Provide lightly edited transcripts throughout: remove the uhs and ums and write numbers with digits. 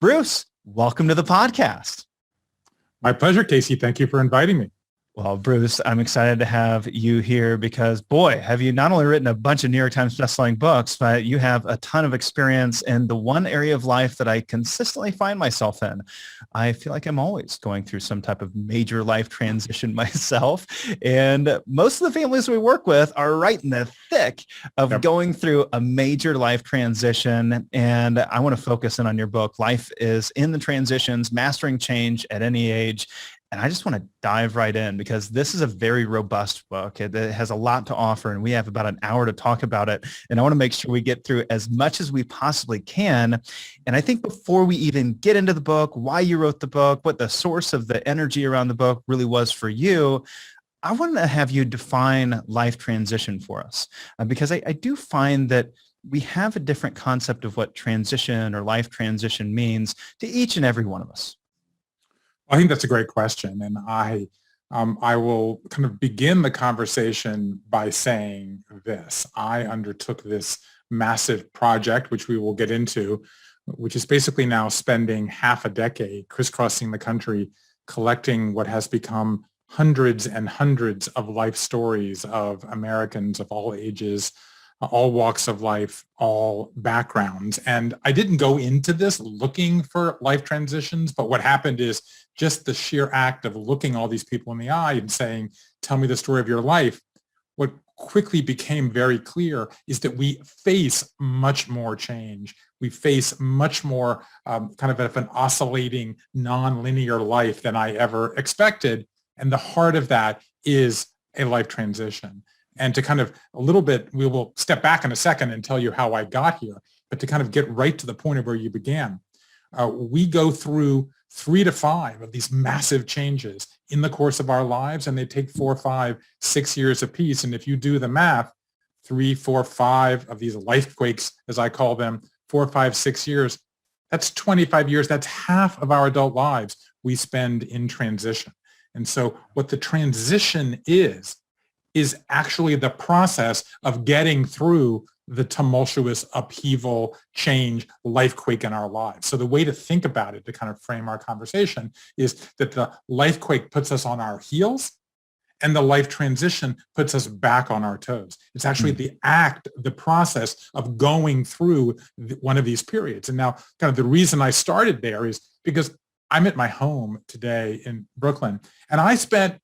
Bruce, welcome to the podcast. My pleasure, Casey. Thank you for inviting me. Well, Bruce, I'm excited to have you here because, boy, have you not only written a bunch of New York Times bestselling books, but you have a ton of experience in the one area of life that I consistently find myself in. I feel like I'm always going through some type of major life transition myself. And most of the families we work with are right in the thick of going through a major life transition. And I want to focus in on your book, Life is in the Transitions, Mastering Change at Any Age. And I just want to dive right in because this is a very robust book. It has a lot to offer, and we have about an hour to talk about it. And I want to make sure we get through as much as we possibly can. And I think before we even get into the book, why you wrote the book, what the source of the energy around the book really was for you, I want to have you define life transition for us, because I do find that we have a different concept of what transition or life transition means to each and every one of us. I think that's a great question, and I will kind of begin the conversation by saying this. I undertook this massive project, which we will get into, which is basically now spending half a decade crisscrossing the country, collecting what has become hundreds and hundreds of life stories of Americans of all ages, all walks of life, all backgrounds. And I didn't go into this looking for life transitions, but what happened is just the sheer act of looking all these people in the eye and saying, tell me the story of your life. What quickly became very clear is that we face much more change. We face much more kind of an oscillating, non-linear life than I ever expected. And the heart of that is a life transition. And to kind of a little bit, we will step back in a second and tell you how I got here, but to kind of get right to the point of where you began, we go through 3 to 5 of these massive changes in the course of our lives, and they take 4, 5, 6 years apiece. And if you do the math, 3, 4, 5 of these lifequakes, as I call them, 4, 5, 6 years, that's 25 years. That's half of our adult lives we spend in transition. And so what the transition is actually the process of getting through the tumultuous upheaval, change, lifequake in our lives. So the way to think about it, to kind of frame our conversation, is that the lifequake puts us on our heels and the life transition puts us back on our toes. It's actually the process of going through one of these periods. And now kind of the reason I started there is because I'm at my home today in Brooklyn, and I spent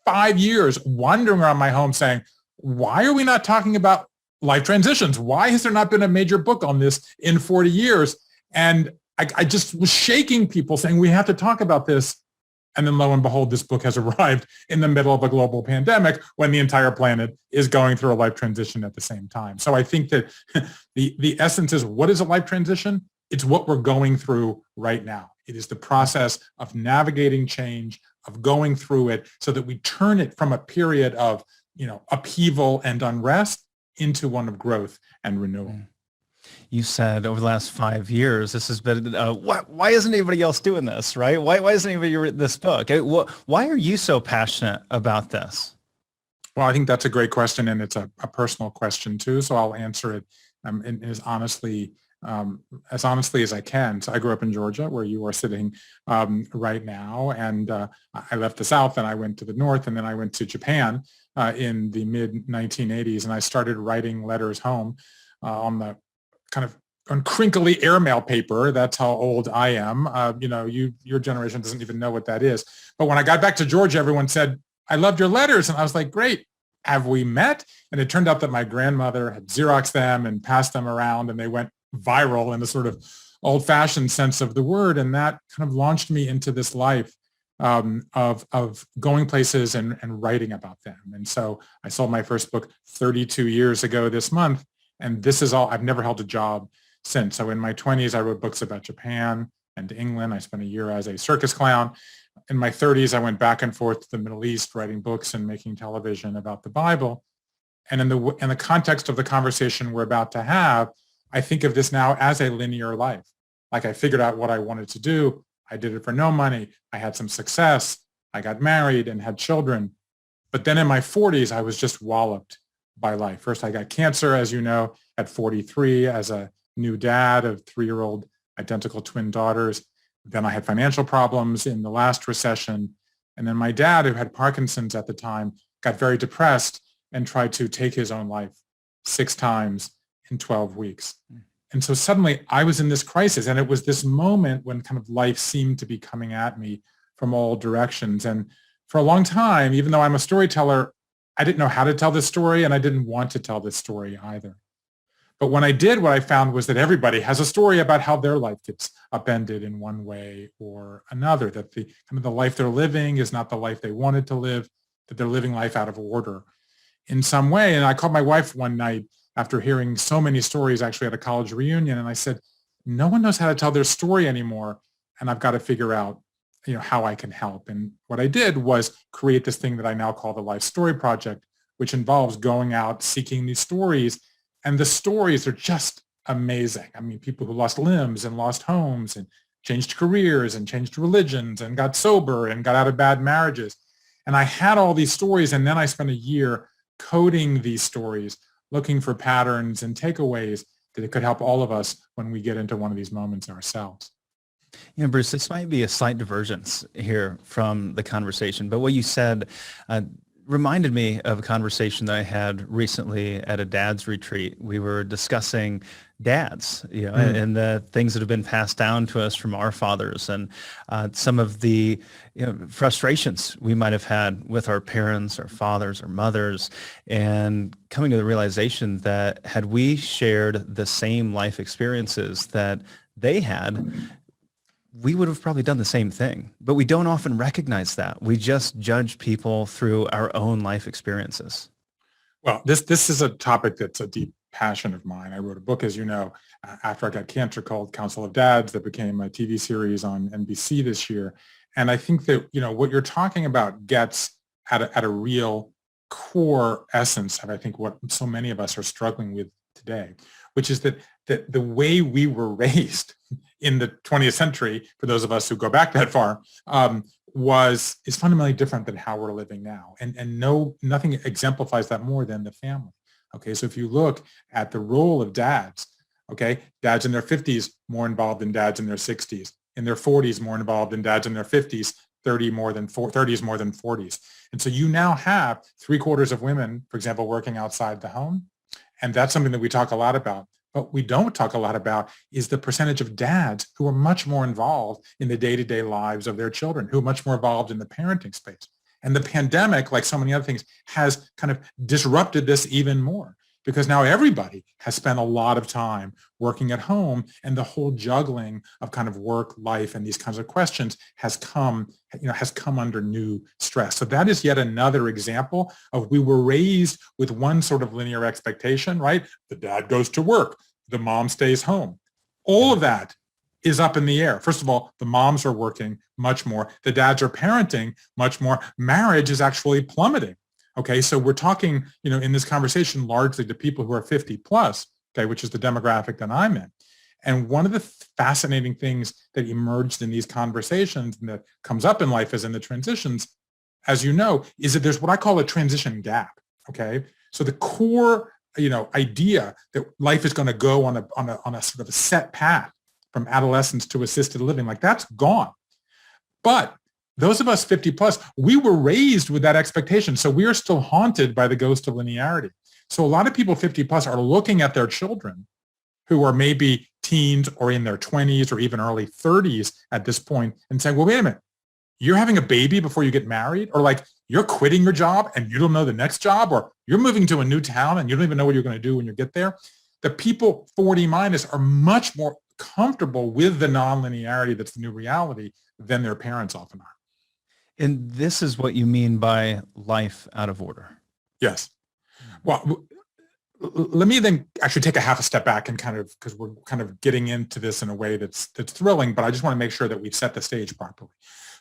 5 years wandering around my home saying, why are we not talking about life transitions? Why has there not been a major book on this in 40 years? And I just was shaking people saying, we have to talk about this. And then lo and behold, this book has arrived in the middle of a global pandemic when the entire planet is going through a life transition at the same time. So I think that the essence is, what is a life transition? It's what we're going through right now. It is the process of navigating change, of going through it so that we turn it from a period of, upheaval and unrest into one of growth and renewal. You said over the last 5 years, this has been, why isn't anybody else doing this, right? Why isn't anybody written this book? Why are you so passionate about this? Well, I think that's a great question, and it's a personal question too. So I'll answer it as honestly as I can. So I grew up in Georgia, where you are sitting right now, and I left the South and I went to the North, and then I went to Japan in the mid 1980s, and I started writing letters home on the kind of on crinkly airmail paper. That's how old I am. Your generation doesn't even know what that is. But when I got back to Georgia, everyone said, I loved your letters. And I was like, great. Have we met? And it turned out that my grandmother had Xeroxed them and passed them around, and they went viral in a sort of old-fashioned sense of the word. And that kind of launched me into this life of going places and writing about them. And so I sold my first book 32 years ago this month. And this is all, I've never held a job since. So in my 20s, I wrote books about Japan and England. I spent a year as a circus clown. In my 30s, I went back and forth to the Middle East, writing books and making television about the Bible. And in the context of the conversation we're about to have, I think of this now as a linear life. Like, I figured out what I wanted to do. I did it for no money. I had some success. I got married and had children. But then in my 40s, I was just walloped by life. First, I got cancer, as you know, at 43 as a new dad of 3-year-old identical twin daughters. Then I had financial problems in the last recession. And then my dad, who had Parkinson's at the time, got very depressed and tried to take his own life 6 times in 12 weeks. And so suddenly I was in this crisis, and it was this moment when kind of life seemed to be coming at me from all directions. And for a long time, even though I'm a storyteller, I didn't know how to tell this story, and I didn't want to tell this story either. But when I did, what I found was that everybody has a story about how their life gets upended in one way or another, that the kind of the life they're living is not the life they wanted to live, that they're living life out of order in some way. And I called my wife one night after hearing so many stories, actually at a college reunion, and I said, no one knows how to tell their story anymore, and I've got to figure out, how I can help. And what I did was create this thing that I now call the Life Story Project, which involves going out, seeking these stories, and the stories are just amazing. I mean, people who lost limbs and lost homes and changed careers and changed religions and got sober and got out of bad marriages. And I had all these stories, and then I spent a year coding these stories, looking for patterns and takeaways that it could help all of us when we get into one of these moments ourselves. Bruce, this might be a slight divergence here from the conversation, but what you said reminded me of a conversation that I had recently at a dad's retreat. We were discussing dads, and the things that have been passed down to us from our fathers, and some of the frustrations we might have had with our parents, our fathers, our mothers, and coming to the realization that had we shared the same life experiences that they had, we would have probably done the same thing, but we don't often recognize that. We just judge people through our own life experiences. Well, this is a topic that's a deep passion of mine. I wrote a book, as you know, after I got cancer, called Council of Dads, that became a TV series on NBC this year. And I think that, what you're talking about gets at a real core essence of, I think, what so many of us are struggling with today, which is that the way we were raised in the 20th century, for those of us who go back that far, is fundamentally different than how we're living now. And nothing exemplifies that more than the family. Okay, so if you look at the role of dads, okay, dads in their 50s more involved than dads in their 60s, in their 40s more involved than dads in their 50s, 30s more than 40s. And so you now have 3/4 of women, for example, working outside the home. And that's something that we talk a lot about. What we don't talk a lot about is the percentage of dads who are much more involved in the day-to-day lives of their children, who are much more involved in the parenting space. And the pandemic, like so many other things, has kind of disrupted this even more, because now everybody has spent a lot of time working at home, and the whole juggling of kind of work, life, and these kinds of questions has come under new stress. So that is yet another example of, we were raised with one sort of linear expectation, right? The dad goes to work, the mom stays home. All of that is up in the air. First of all, the moms are working much more. The dads are parenting much more. Marriage is actually plummeting. Okay, so we're talking, in this conversation largely to people who are 50 plus, okay, which is the demographic that I'm in. And one of the fascinating things that emerged in these conversations and that comes up in life as in the transitions, as you know, is that there's what I call a transition gap. Okay, so the core, idea that life is going to go on a sort of a set path from adolescence to assisted living, like that's gone. But those of us 50 plus, we were raised with that expectation. So we are still haunted by the ghost of linearity. So a lot of people 50 plus are looking at their children who are maybe teens or in their 20s or even early 30s at this point and saying, well, wait a minute, you're having a baby before you get married? Or like, you're quitting your job and you don't know the next job? Or you're moving to a new town and you don't even know what you're going to do when you get there? The people 40 minus are much more comfortable with the non-linearity that's the new reality than their parents often are. And this is what you mean by life out of order. Yes. Well, let me then actually take a half a step back and kind of, because we're kind of getting into this in a way that's thrilling, but I just want to make sure that we've set the stage properly.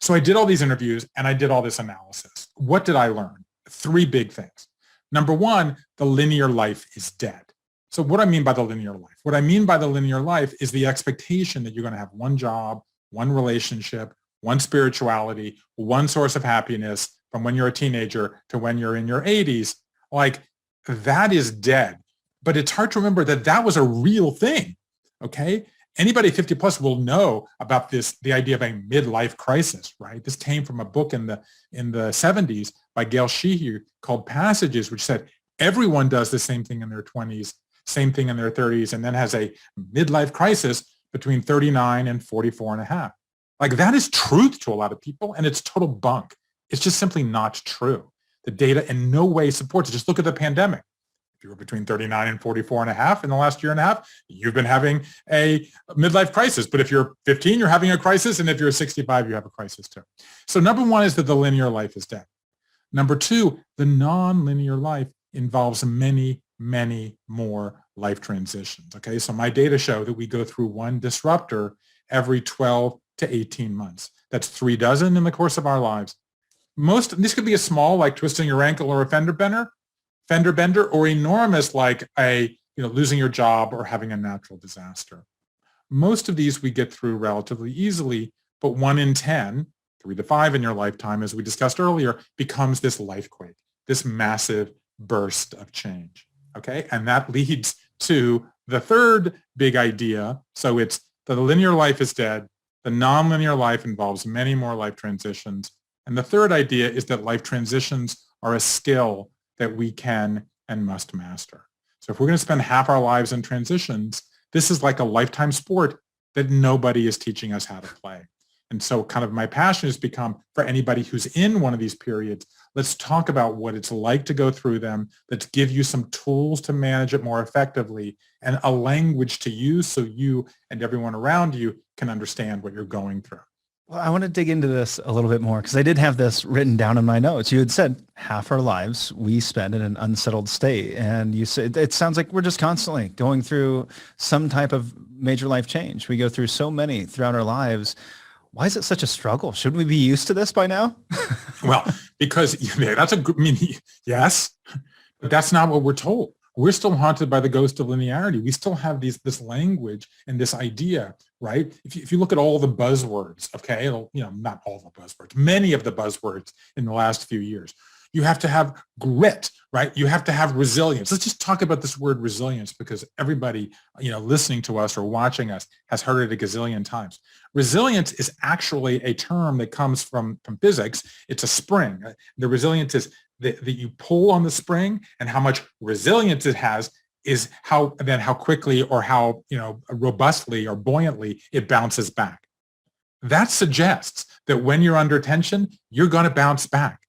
So I did all these interviews and I did all this analysis. What did I learn? 3 big things. Number 1, the linear life is dead. So what do I mean by the linear life? What I mean by the linear life is the expectation that you're going to have one job, one relationship, one spirituality, one source of happiness from when you're a teenager to when you're in your 80s. Like, that is dead. But it's hard to remember that that was a real thing, okay? Anybody 50 plus will know about the idea of a midlife crisis, right? This came from a book in the 70s by Gail Sheehy called Passages, which said everyone does the same thing in their 20s, same thing in their 30s, and then has a midlife crisis between 39 and 44 and a half. Like, that is truth to a lot of people, and it's total bunk. It's just simply not true. The data in no way supports it. Just look at the pandemic. If you were between 39 and 44 and a half in the last year and a half, you've been having a midlife crisis. But if you're 15, you're having a crisis. And if you're 65, you have a crisis too. So number one is that the linear life is dead. Number two, the non-linear life involves many, many more life transitions. Okay, so my data show that we go through one disruptor every 12 to 18 months. That's 3 dozen in the course of our lives. This could be a small, like twisting your ankle or a fender bender, or enormous, like losing your job or having a natural disaster. Most of these we get through relatively easily, but 1 in 10, 3 to 5 in your lifetime, as we discussed earlier, becomes this lifequake, this massive burst of change. Okay, and that leads to the third big idea. So it's the linear life is dead. The nonlinear life involves many more life transitions. And the third idea is that life transitions are a skill that we can and must master. So if we're going to spend half our lives in transitions, this is like a lifetime sport that nobody is teaching us how to play. And so kind of my passion has become, for anybody who's in one of these periods, let's talk about what it's like to go through them. Let's give you some tools to manage it more effectively and a language to use so you and everyone around you can understand what you're going through. Well, I want to dig into this a little bit more because I did have this written down in my notes. You had said half our lives we spend in an unsettled state. And you said it sounds like we're just constantly going through some type of major life change. We go through so many throughout our lives. Why is it such a struggle? Shouldn't we be used to this by now? Well, because yes, but that's not what we're told. We're still haunted by the ghost of linearity. We still have this language and this idea, right? If you look at all the buzzwords, okay, not all the buzzwords, many of the buzzwords in the last few years, you have to have grit, right? You have to have resilience. Let's just talk about this word resilience because everybody, listening to us or watching us has heard it a gazillion times. Resilience is actually a term that comes from physics. It's a spring. The resilience is that you pull on the spring, and how much resilience it has is how quickly or how robustly or buoyantly it bounces back. That suggests that when you're under tension, you're going to bounce back.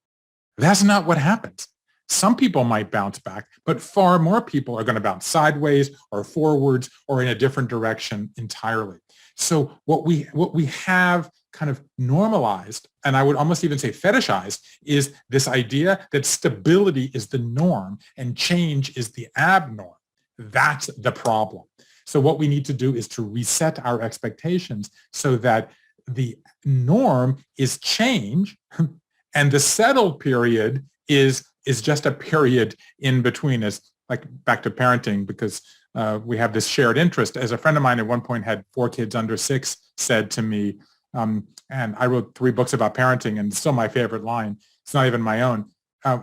That's not what happens. Some people might bounce back, but far more people are going to bounce sideways or forwards or in a different direction entirely. So what we have kind of normalized, and I would almost even say fetishized, is this idea that stability is the norm and change is the abnorm. That's the problem. So what we need to do is to reset our expectations so that the norm is change and the settled period is just a period in between, as like back to parenting, because we have this shared interest. As a friend of mine at one point had 4 kids under 6 said to me, and I wrote 3 books about parenting, and it's still my favorite line. It's not even my own.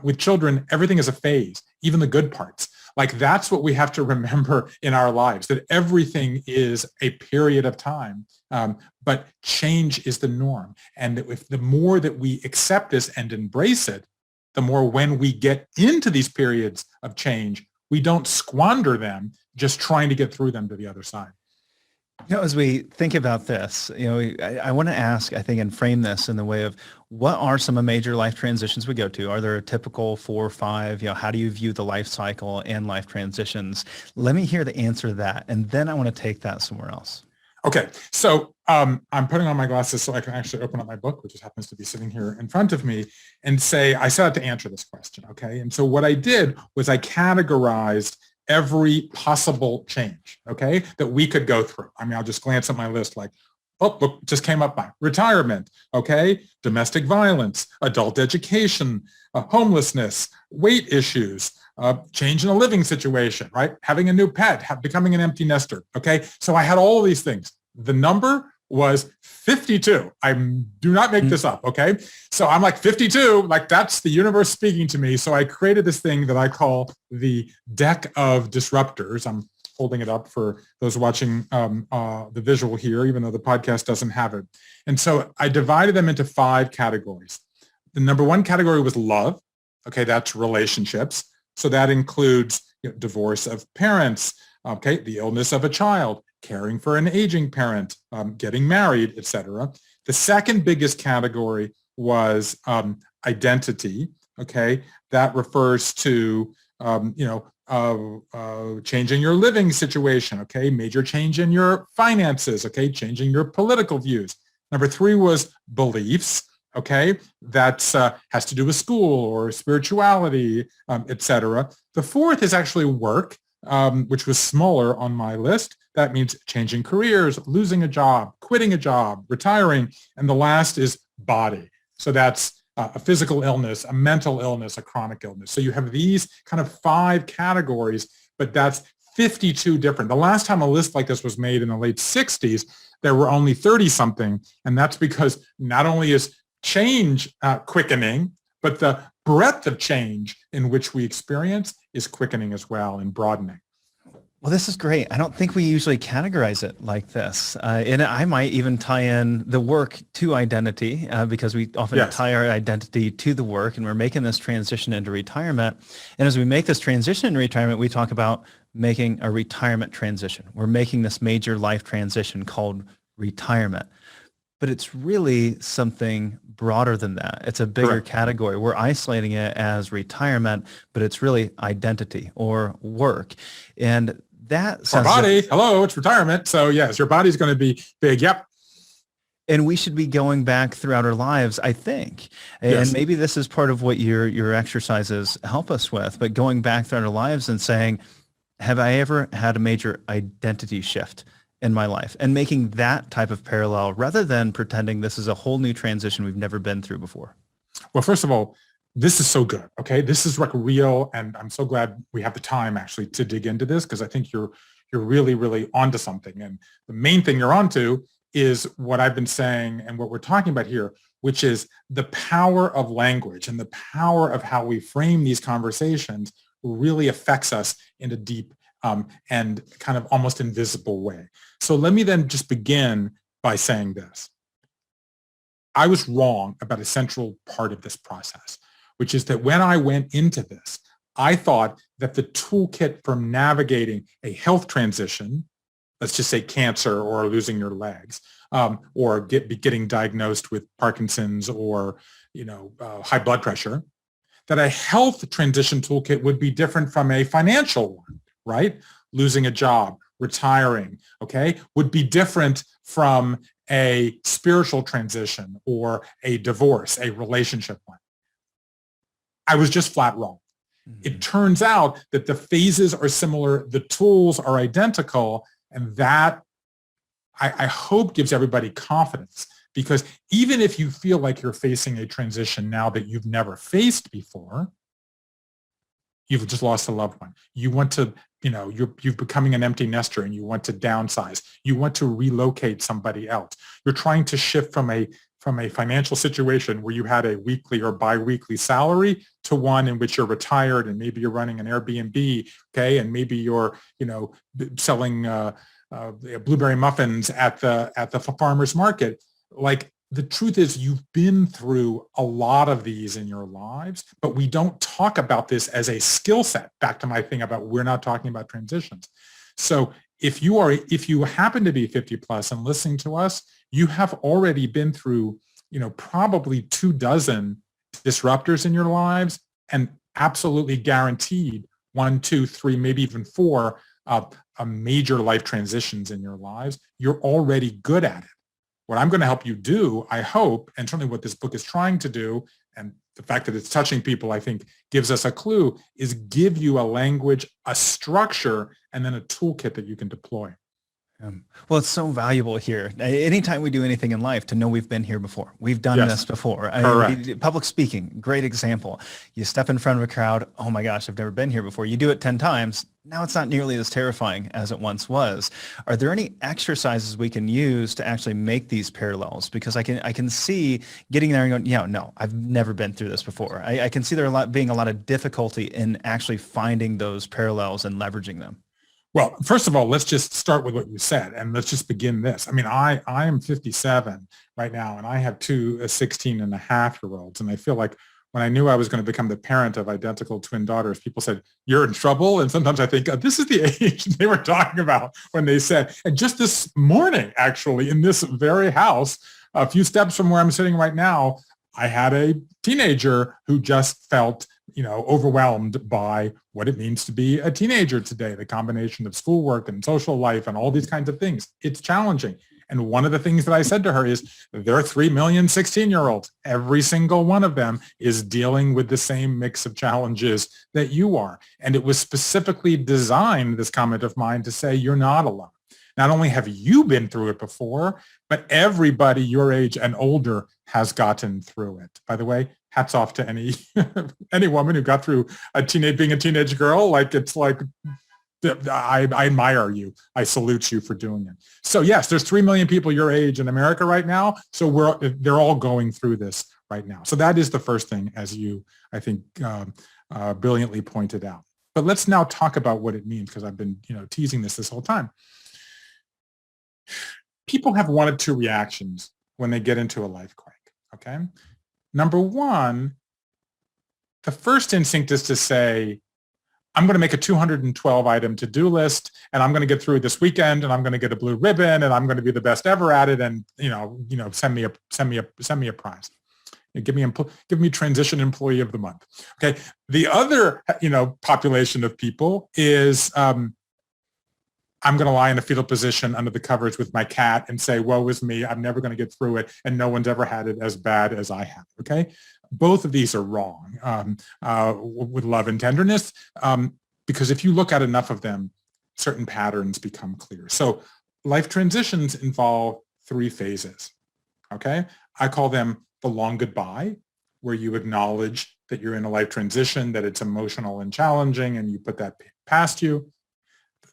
With children, everything is a phase, even the good parts. Like, that's what we have to remember in our lives, that everything is a period of time, but change is the norm. And that if the more that we accept this and embrace it, the more when we get into these periods of change, we don't squander them just trying to get through them to the other side. As we think about this, I want to ask, I think, and frame this in the way of what are some of major life transitions we go to? Are there a typical 4 or 5? How do you view the life cycle and life transitions? Let me hear the answer to that. And then I want to take that somewhere else. Okay. So I'm putting on my glasses so I can actually open up my book, which just happens to be sitting here in front of me, and I set out to answer this question. Okay. And so what I did was I categorized every possible change, okay, that we could go through. I mean, I'll just glance at my list like, oh, look, just came up by retirement, okay, domestic violence, adult education, homelessness, weight issues, change in a living situation, right? Having a new pet, becoming an empty nester, okay? So I had all of these things. The number was 52. I do not make this up, okay? So I'm like 52, like that's the universe speaking to me. So I created this thing that I call the deck of disruptors. I'm holding it up for those watching the visual here, even though the podcast doesn't have it. And so I divided them into 5 categories. The number 1 category was love. Okay, that's relationships. So that includes divorce of parents, okay, the illness of a child, caring for an aging parent, getting married, etc. The second biggest category was identity. Okay, that refers to changing your living situation. Okay, major change in your finances. Okay, changing your political views. Number 3 was beliefs. Okay, that has to do with school or spirituality, etc. The 4th is actually work, which was smaller on my list. That means changing careers, losing a job, quitting a job, retiring. And the last is body. So that's a physical illness, a mental illness, a chronic illness. So you have these kind of 5 categories, but that's 52 different. The last time a list like this was made in the late 60s, there were only 30-something. And that's because not only is change quickening, but the breadth of change in which we experience is quickening as well and broadening. Well, this is great. I don't think we usually categorize it like this. And I might even tie in the work to identity because we often tie our identity to the work, and we're making this transition into retirement. And as we make this transition into retirement, we talk about making a retirement transition. We're making this major life transition called retirement. But it's really something broader than that. It's a bigger category. We're isolating it as retirement, but it's really identity or work. And that our body, hello, it's retirement. So yes, your body's going to be big. Yep. And we should be going back throughout our lives, I think. And maybe this is part of what your exercises help us with, but going back throughout our lives and saying, have I ever had a major identity shift in my life, and making that type of parallel rather than pretending this is a whole new transition we've never been through before? Well, first of all, this is so good. Okay, this is like real, and I'm so glad we have the time actually to dig into this, because I think you're really, really onto something. And the main thing you're onto is what I've been saying and what we're talking about here, which is the power of language and the power of how we frame these conversations really affects us in a deep and kind of almost invisible way. So let me then just begin by saying this. I was wrong about a central part of this process, which is that when I went into this, I thought that the toolkit for navigating a health transition, let's just say cancer or losing your legs, or getting diagnosed with Parkinson's or high blood pressure, that a health transition toolkit would be different from a financial one, right? Losing a job, retiring, okay, would be different from a spiritual transition or a divorce, a relationship one. I was just flat wrong. Mm-hmm. It turns out that the phases are similar, the tools are identical, and that I hope gives everybody confidence, because even if you feel like you're facing a transition now that you've never faced before, you've just lost a loved one. You want to, you're becoming an empty nester and you want to downsize. You want to relocate somebody else. You're trying to shift from a financial situation where you had a weekly or biweekly salary to one in which you're retired and maybe you're running an Airbnb, okay, and maybe you're, selling blueberry muffins at the farmer's market. Like, the truth is, you've been through a lot of these in your lives, but we don't talk about this as a skill set. Back to my thing about we're not talking about transitions. So if you happen to be 50 plus and listening to us, you have already been through, probably 24 disruptors in your lives, and absolutely guaranteed 1, 2, 3, maybe even 4 major life transitions in your lives. You're already good at it. What I'm going to help you do, I hope, and certainly what this book is trying to do, and the fact that it's touching people, I think, gives us a clue, is give you a language, a structure, and then a toolkit that you can deploy. Well, it's so valuable here. Anytime we do anything in life, to know we've been here before. We've done this before. Public speaking, great example. You step in front of a crowd. Oh my gosh, I've never been here before. You do it 10 times. Now it's not nearly as terrifying as it once was. Are there any exercises we can use to actually make these parallels? Because I can see getting there and going, yeah, no, I've never been through this before. I can see there being a lot of difficulty in actually finding those parallels and leveraging them. Well, first of all, let's just start with what you said, and let's just begin this. I mean, I am 57 right now, and I have two 16 and a half year olds, and I feel like when I knew I was going to become the parent of identical twin daughters, people said, "You're in trouble." And sometimes I think, this is the age they were talking about when they said, and just this morning, actually, in this very house, a few steps from where I'm sitting right now, I had a teenager who just felt, overwhelmed by what it means to be a teenager today, the combination of schoolwork and social life and all these kinds of things. It's challenging. And one of the things that I said to her is, there are 3 million 16-year-olds. Every single one of them is dealing with the same mix of challenges that you are. And it was specifically designed, this comment of mine, to say you're not alone. Not only have you been through it before, but everybody your age and older has gotten through it. By the way, hats off to any any woman who got through being a teenage girl. I admire you. I salute you for doing it. So yes, there's 3 million people your age in America right now. So they're all going through this right now. So that is the first thing, as you, I think, brilliantly pointed out. But let's now talk about what it means, because I've been, teasing this whole time. People have one of two reactions when they get into a lifequake, okay? Number one, the first instinct is to say, I'm going to make a 212 item to-do list, and I'm going to get through it this weekend, and I'm going to get a blue ribbon, and I'm going to be the best ever at it, and send me a prize. Give me transition employee of the month. Okay. The other population of people is I'm going to lie in a fetal position under the covers with my cat and say, woe is me, I'm never going to get through it, and no one's ever had it as bad as I have, okay? Both of these are wrong with love and tenderness, because if you look at enough of them, certain patterns become clear. So life transitions involve 3 phases, okay? I call them the long goodbye, where you acknowledge that you're in a life transition, that it's emotional and challenging, and you put that past you.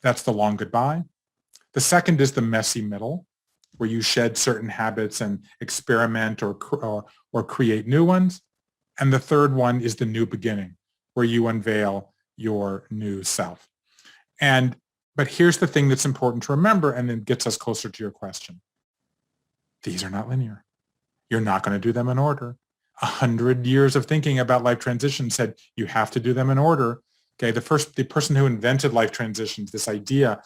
That's the long goodbye. The second is the messy middle, where you shed certain habits and experiment or create new ones. And the third one is the new beginning, where you unveil your new self. But here's the thing that's important to remember, and then gets us closer to your question. These are not linear. You're not going to do them in order. 100 years of thinking about life transition said you have to do them in order. Okay, the person who invented life transitions, this idea,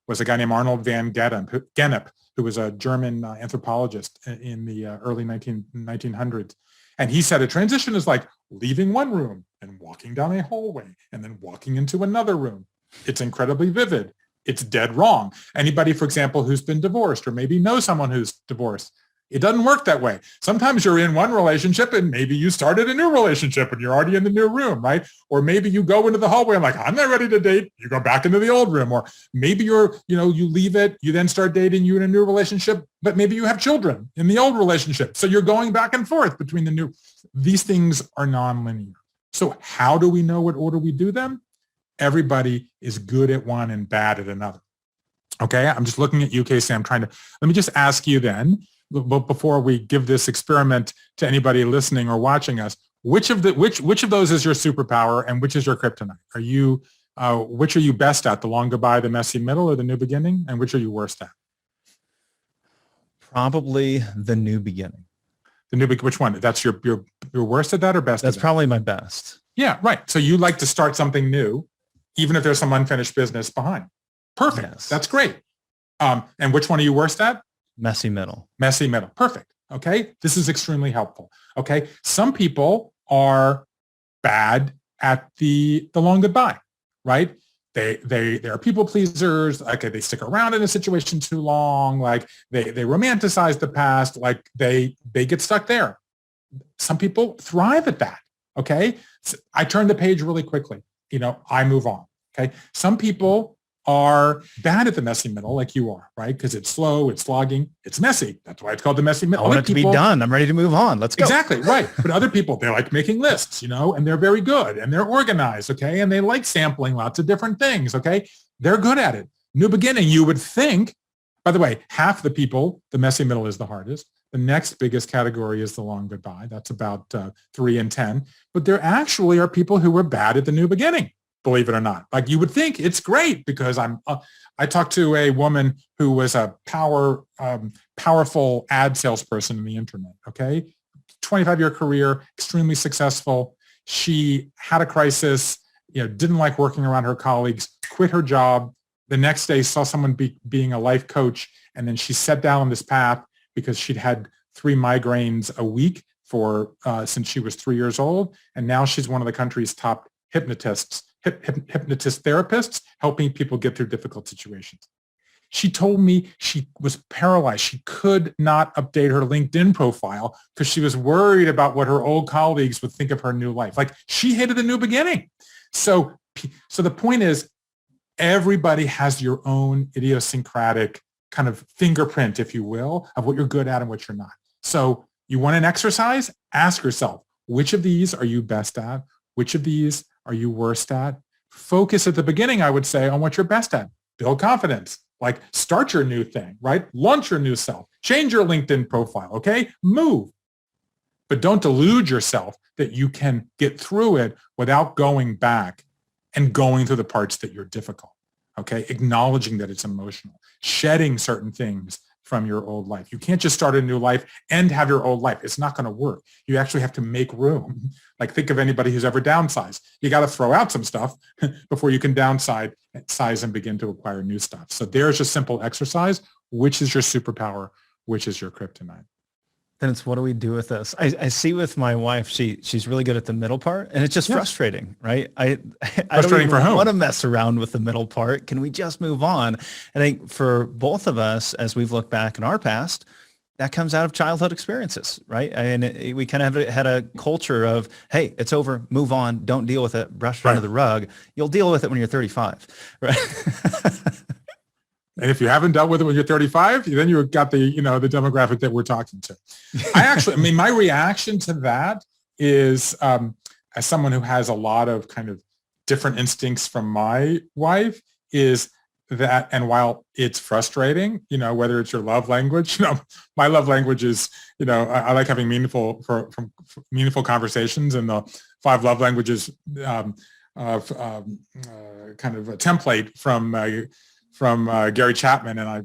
was a guy named Arnold van Gennep, who was a German anthropologist in the early 1900s. And he said a transition is like leaving one room and walking down a hallway and then walking into another room. It's incredibly vivid. It's dead wrong. Anybody, for example, who's been divorced or maybe knows someone who's divorced, it doesn't work that way. Sometimes you're in one relationship and maybe you started a new relationship and you're already in the new room, right? Or maybe you go into the hallway and like, I'm not ready to date. You go back into the old room. Or maybe you leave it, you then start dating, you're in a new relationship, but maybe you have children in the old relationship. So you're going back and forth between the new. These things are nonlinear. So how do we know what order we do them? Everybody is good at one and bad at another. Okay, I'm just looking at you, Casey. Let me just ask you then, before we give this experiment to anybody listening or watching us, which of those is your superpower and which is your kryptonite? Which are you best at, the long goodbye, the messy middle, or the new beginning? And which are you worst at? Probably the new beginning. Which one? That's your worst at that or best? That's probably my best. Yeah, right. So you like to start something new, even if there's some unfinished business behind. Perfect. Yes. That's great. And which one are you worst at? Messy middle. Messy middle. Perfect. Okay. This is extremely helpful. Okay. Some people are bad at the long goodbye, right? They are people pleasers. Okay. They stick around in a situation too long. Like they romanticize the past. Like they get stuck there. Some people thrive at that. Okay. So I turn the page really quickly. I move on. Okay. Some people are bad at the messy middle like you are, right? Because it's slow, it's slogging, it's messy. That's why it's called the messy middle. I want it to be done. I'm ready to move on. Let's go. Exactly, right. But other people, they like making lists, and they're very good and they're organized, okay? And they like sampling lots of different things, okay? They're good at it. New beginning, you would think, by the way, half the people, the messy middle is the hardest. The next biggest category is the long goodbye. That's about 3 in 10. But there actually are people who are bad at the new beginning. believe it or not. Like you would think it's great because I talked to a woman who was a powerful ad salesperson in the internet. Okay. 25-year career, extremely successful. She had a crisis, didn't like working around her colleagues, quit her job. The next day saw someone being a life coach. And then she set down on this path because she'd had 3 migraines a week since she was 3 years old. And now she's one of the country's top hypnotist therapists, helping people get through difficult situations. She told me she was paralyzed. She could not update her LinkedIn profile because she was worried about what her old colleagues would think of her new life. Like she hated the new beginning. So the point is, everybody has your own idiosyncratic kind of fingerprint, if you will, of what you're good at and what you're not. So you want an exercise? Ask yourself, which of these are you best at? Which of these are you worst at? Focus at the beginning, I would say, on what you're best at. Build confidence. Like start your new thing, right? Launch your new self. Change your LinkedIn profile, okay? Move. But don't delude yourself that you can get through it without going back and going through the parts that you're difficult, okay? Acknowledging that it's emotional, shedding certain things from your old life. You can't just start a new life and have your old life. It's not going to work. You actually have to make room. Like think of anybody who's ever downsized. You got to throw out some stuff before you can downsize and begin to acquire new stuff. So there's a simple exercise. Which is your superpower? Which is your kryptonite? Then it's, what do we do with this? I see with my wife, she's really good at the middle part, and it's just frustrating, right? I don't even want to mess around with the middle part. Can we just move on? I think for both of us, as we've looked back in our past, that comes out of childhood experiences, right? And we kind of had a culture of, hey, it's over, move on, don't deal with it, brush it under the rug. You'll deal with it when you're 35, right? And if you haven't dealt with it when you're 35, then you've got the demographic that we're talking to. My reaction to that is, as someone who has a lot of kind of different instincts from my wife, is that, and while it's frustrating, whether it's your love language, my love language is, I like having meaningful conversations, and the 5 love languages kind of a template from Gary Chapman, and I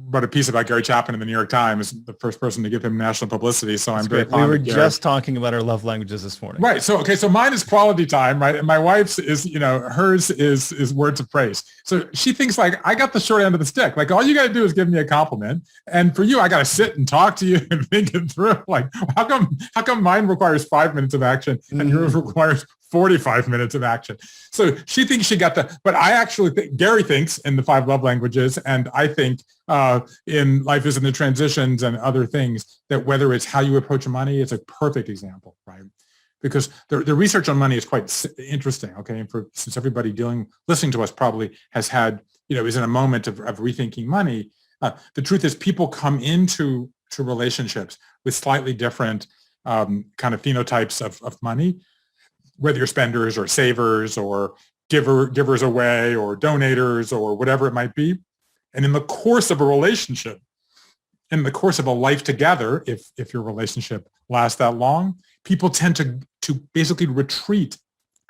wrote a piece about Gary Chapman in the New York Times, the first person to give him national publicity. So I'm very fond of Gary. We were just talking about our love languages this morning. Right. So, okay. So mine is quality time, right? And my wife's is, hers is words of praise. So she thinks like, I got the short end of the stick. Like all you got to do is give me a compliment. And for you, I got to sit and talk to you and think it through. Like how come mine requires 5 minutes of action and yours requires 45 minutes of action? So she thinks she got but I actually think Gary thinks in the 5 love languages, and I think in Life is in the Transitions and other things, that whether it's how you approach money, it's a perfect example, right? Because the research on money is quite interesting, okay? And since everybody listening to us probably has had, is in a moment of rethinking money, the truth is people come into relationships with slightly different kind of phenotypes of money, whether you're spenders or savers or givers away or donators or whatever it might be. And in the course of a relationship, in the course of a life together, if your relationship lasts that long, people tend to basically retreat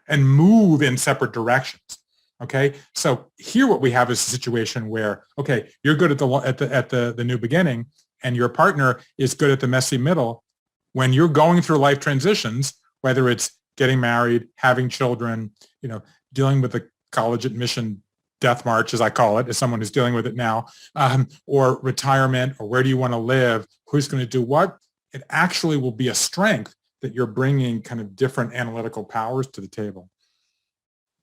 and move in separate directions. Okay. So here what we have is a situation where, okay, you're good at the new beginning, and your partner is good at the messy middle. When you're going through life transitions, whether it's getting married, having children, dealing with the college admission death march, as I call it, as someone who's dealing with it now, or retirement, or where do you want to live, who's going to do what, it actually will be a strength that you're bringing kind of different analytical powers to the table.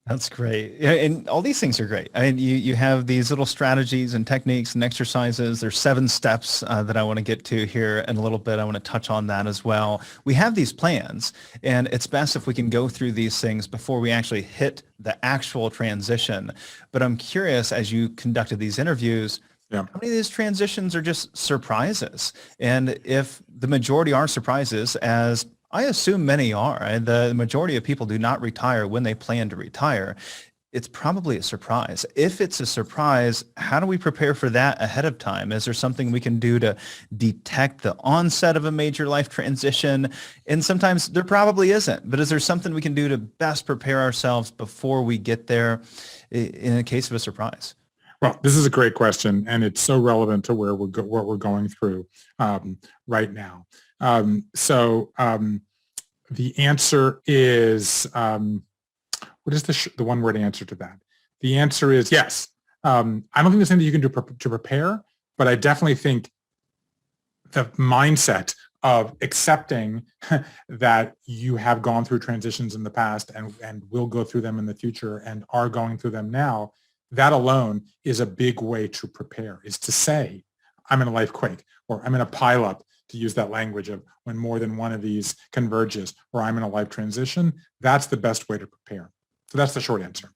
That's great. Yeah, and all these things are great. I mean, you have these little strategies and techniques and exercises. There's 7 steps that I want to get to here in a little bit. I want to touch on that as well. We have these plans, and it's best if we can go through these things before we actually hit the actual transition. But I'm curious, as you conducted these interviews, how many of these transitions are just surprises? And if the majority are surprises, as I assume many are, and the majority of people do not retire when they plan to retire, it's probably a surprise. If it's a surprise, how do we prepare for that ahead of time? Is there something we can do to detect the onset of a major life transition? And sometimes there probably isn't, but is there something we can do to best prepare ourselves before we get there in a case of a surprise? Well, this is a great question, and it's so relevant to where what we're going through right now. The answer is, what is the one-word answer to that? The answer is yes. I don't think there's anything you can do to prepare, but I definitely think the mindset of accepting that you have gone through transitions in the past and will go through them in the future and are going through them now, that alone is a big way to prepare, is to say, I'm in a life quake, or I'm in a pileup, to use that language of when more than one of these converges, or I'm in a life transition. That's the best way to prepare. So that's the short answer.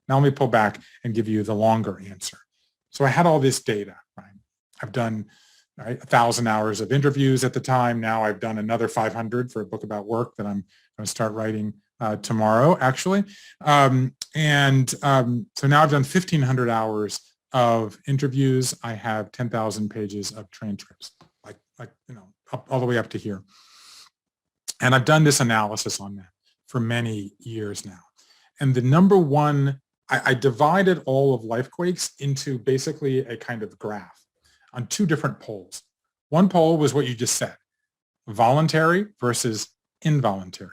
Now let me pull back and give you the longer answer. So I had all this data, right? I've done 1,000 hours of interviews at the time. Now I've done another 500 for a book about work that I'm going to start writing tomorrow, actually. So now I've done 1,500 hours of interviews. I have 10,000 pages of transcripts, all the way up to here. And I've done this analysis on that for many years now. And the number one, I divided all of lifequakes into basically a kind of graph on two different poles. One pole was what you just said, voluntary versus involuntary.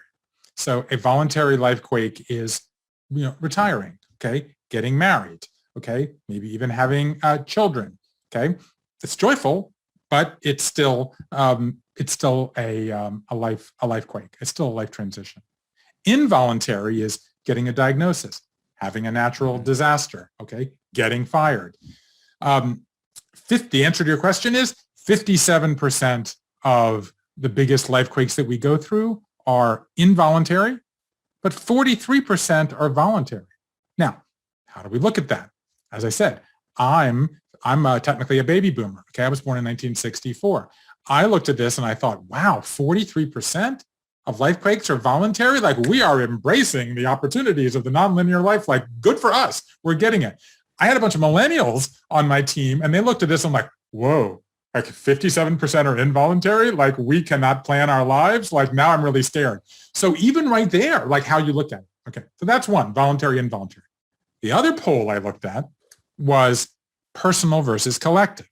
So a voluntary lifequake is, retiring, okay, getting married, okay, maybe even having children, okay. It's joyful, but it's still a lifequake. It's still a life transition. Involuntary is getting a diagnosis, having a natural disaster, okay, getting fired. The answer to your question is 57% of the biggest lifequakes that we go through are involuntary, but 43% are voluntary. Now, how do we look at that? As I said, I'm technically a baby boomer. Okay, I was born in 1964. I looked at this and I thought, wow, 43% of lifequakes are voluntary? Like, we are embracing the opportunities of the nonlinear life. Like, good for us. We're getting it. I had a bunch of millennials on my team and they looked at this and I'm like, whoa, like 57% are involuntary? Like, we cannot plan our lives? Like, now I'm really scared. So even right there, like how you look at it. Okay, so that's one, voluntary, involuntary. The other poll I looked at was personal versus collective.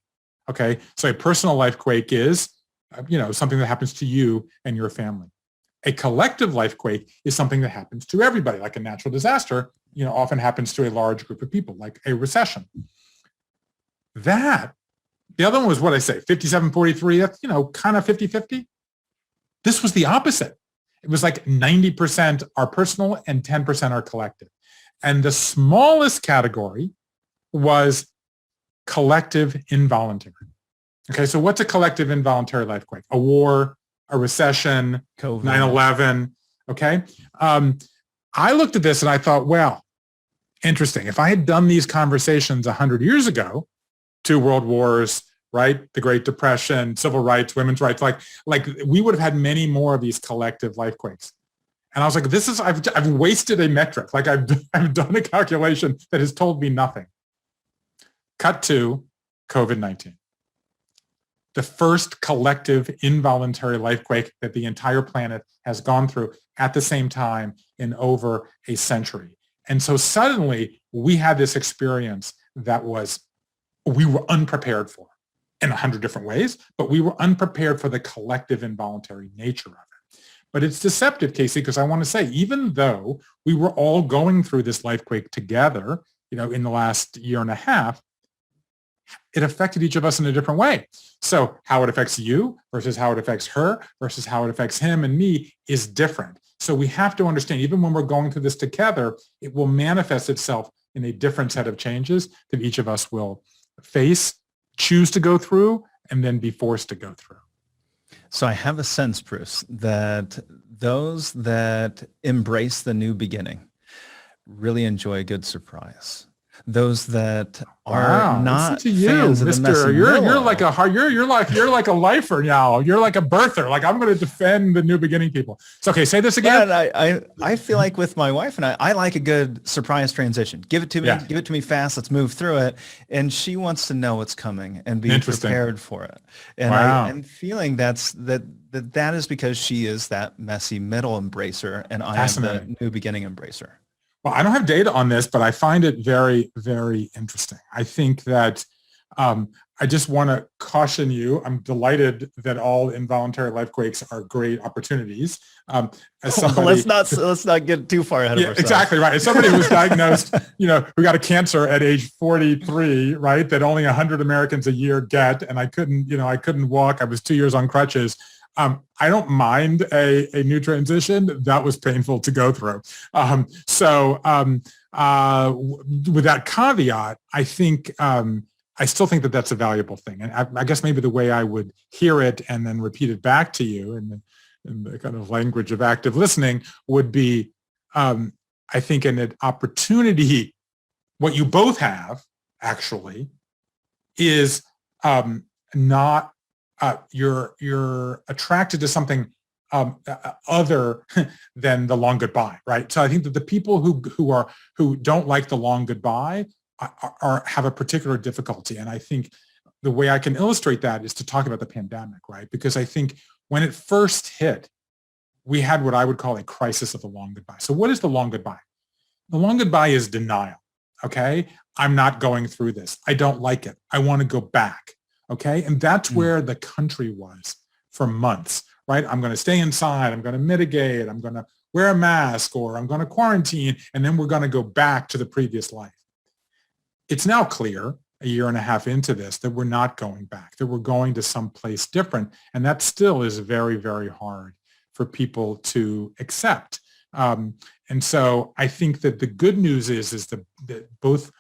Okay, so a personal lifequake is, something that happens to you and your family. A collective lifequake is something that happens to everybody, like a natural disaster, often happens to a large group of people, like a recession. The other one was what I say, 57-43, that's, kind of 50-50. This was the opposite. It was like 90% are personal and 10% are collective. And the smallest category was collective involuntary. Okay, so what's a collective involuntary lifequake? A war, a recession, COVID. 9/11, okay? I looked at this and I thought, well, interesting. If I had done these conversations 100 years ago, 2 world wars, right? The Great Depression, civil rights, women's rights, like we would have had many more of these collective lifequakes. And I was like, I've wasted a metric. Like I've done a calculation that has told me nothing. Cut to COVID-19. The first collective involuntary lifequake that the entire planet has gone through at the same time in over a century. And so suddenly we had this experience that we were unprepared for in 100 different ways, but we were unprepared for the collective involuntary nature of it. But it's deceptive, Casey, because I want to say, even though we were all going through this lifequake together, in the last year and a half, it affected each of us in a different way. So how it affects you versus how it affects her versus how it affects him and me is different. So we have to understand, even when we're going through this together, it will manifest itself in a different set of changes that each of us will face, choose to go through, and then be forced to go through. So I have a sense, Bruce, that those that embrace the new beginning really enjoy a good surprise. Those that are Wow, listen not to you, fans of the Mister. messy You're like middle. a you're like a lifer now. You're like a birther. Like I'm going to defend the new beginning people. So okay, say this again. But I feel like with my wife and I like a good surprise transition. Yeah, Give it to me fast. Let's move through it. And she wants to know what's coming and be interesting. prepared for it. And Wow, I'm feeling that is because she is that messy middle embracer and I am the fascinating. new beginning embracer. Well, I don't have data on this, but I find it very, very interesting. I think that I just want to caution you. I'm delighted that all involuntary life quakes are great opportunities. As Well, somebody, let's not get too far ahead of yeah, ourselves. exactly right. As somebody who was diagnosed, who got a cancer at age 43, right, that only 100 Americans a year get, and I couldn't walk. I was 2 years on crutches. I don't mind a new transition. That was painful to go through. With that caveat, I still think that that's a valuable thing. And I guess maybe the way I would hear it and then repeat it back to you in the kind of language of active listening would be, I think, an opportunity. What you both have actually is not you're attracted to something other than the long goodbye, right? So I think that the people who don't like the long goodbye have a particular difficulty, and I think the way I can illustrate that is to talk about the pandemic, right? Because I think when it first hit, we had what I would call a crisis of the long goodbye. So what is the long goodbye? The long goodbye is denial. Okay, I'm not going through this. I don't like it. I want to go back. Okay, and that's where the country was for months, right? I'm going to stay inside. I'm going to mitigate. I'm going to wear a mask, or I'm going to quarantine, and then we're going to go back to the previous life. It's now clear, a year and a half into this, that we're not going back, that we're going to some place different, and that still is very, very hard for people to accept. And so I think that the good news is that both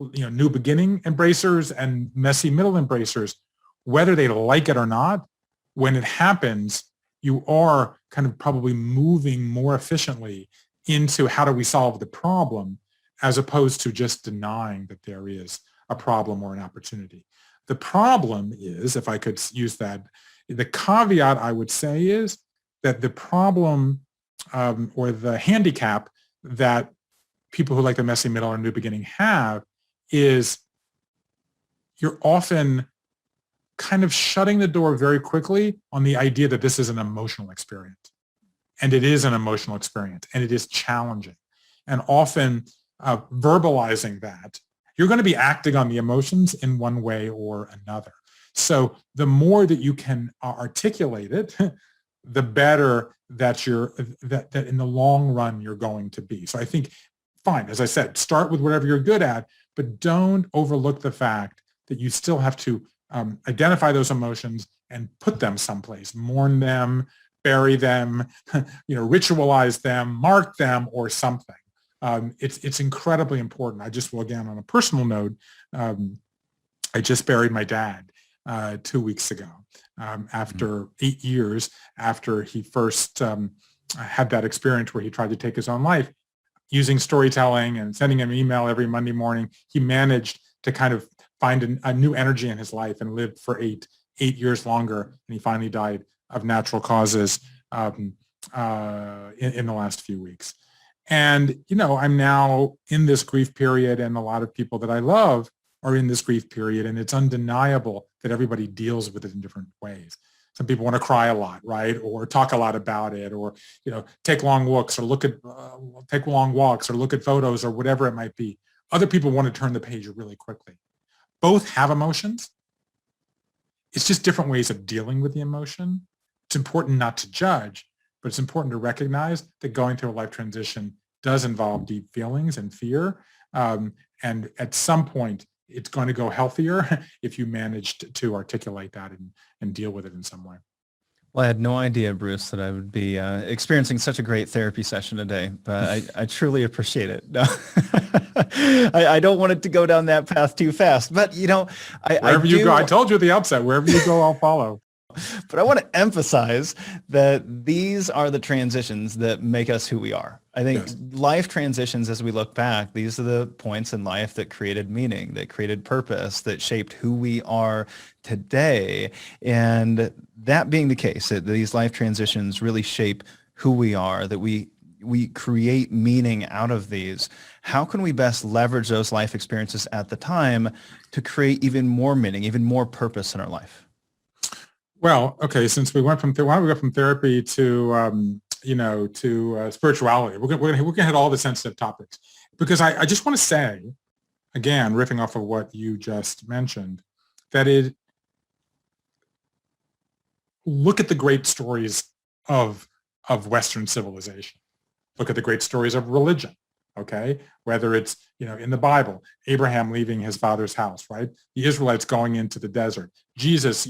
new beginning embracers and messy middle embracers, whether they like it or not, when it happens, you are kind of probably moving more efficiently into how do we solve the problem, as opposed to just denying that there is a problem or an opportunity. The problem is, if I could use that, the caveat I would say is that the problem or the handicap that people who like the messy middle or new beginning have is you're often kind of shutting the door very quickly on the idea that this is an emotional experience. And it is an emotional experience, and it is challenging. And often verbalizing that, you're going to be acting on the emotions in one way or another. So the more that you can articulate it, the better that that in the long run you're going to be. So I think, fine, as I said, start with whatever you're good at, but don't overlook the fact that you still have to identify those emotions and put them someplace, mourn them, bury them, ritualize them, mark them, or something. It's incredibly important. I just will, again, on a personal note, I just buried my dad 2 weeks ago, after 8 years after he first had that experience where he tried to take his own life. Using storytelling and sending him an email every Monday morning, he managed to kind of find a new energy in his life and lived for eight years longer. And he finally died of natural causes in the last few weeks. And, I'm now in this grief period, and a lot of people that I love are in this grief period, and it's undeniable that everybody deals with it in different ways. Some people want to cry a lot, right? Or talk a lot about it, or, take long walks, or take long walks, or look at photos, or whatever it might be. Other people want to turn the page really quickly. Both have emotions. It's just different ways of dealing with the emotion. It's important not to judge, but it's important to recognize that going through a life transition does involve deep feelings and fear. And at some point, it's going to go healthier if you managed to articulate that and deal with it in some way. Well, I had no idea, Bruce, that I would be experiencing such a great therapy session today, but I truly appreciate it. No. I don't want it to go down that path too fast, but Wherever you go, I told you at the outset, wherever you go, I'll follow. But I want to emphasize that these are the transitions that make us who we are. I think Yes. life transitions, as we look back, these are the points in life that created meaning, that created purpose, that shaped who we are today. And that being the case, that these life transitions really shape who we are, that we create meaning out of these. How can we best leverage those life experiences at the time to create even more meaning, even more purpose in our life? Well, okay. Since we went from why don't we go from therapy to spirituality? We're gonna hit all the sensitive topics because I just want to say again, riffing off of what you just mentioned, that look at the great stories of Western civilization. Look at the great stories of religion. Okay, whether it's in the Bible, Abraham leaving his father's house, right? The Israelites going into the desert, Jesus,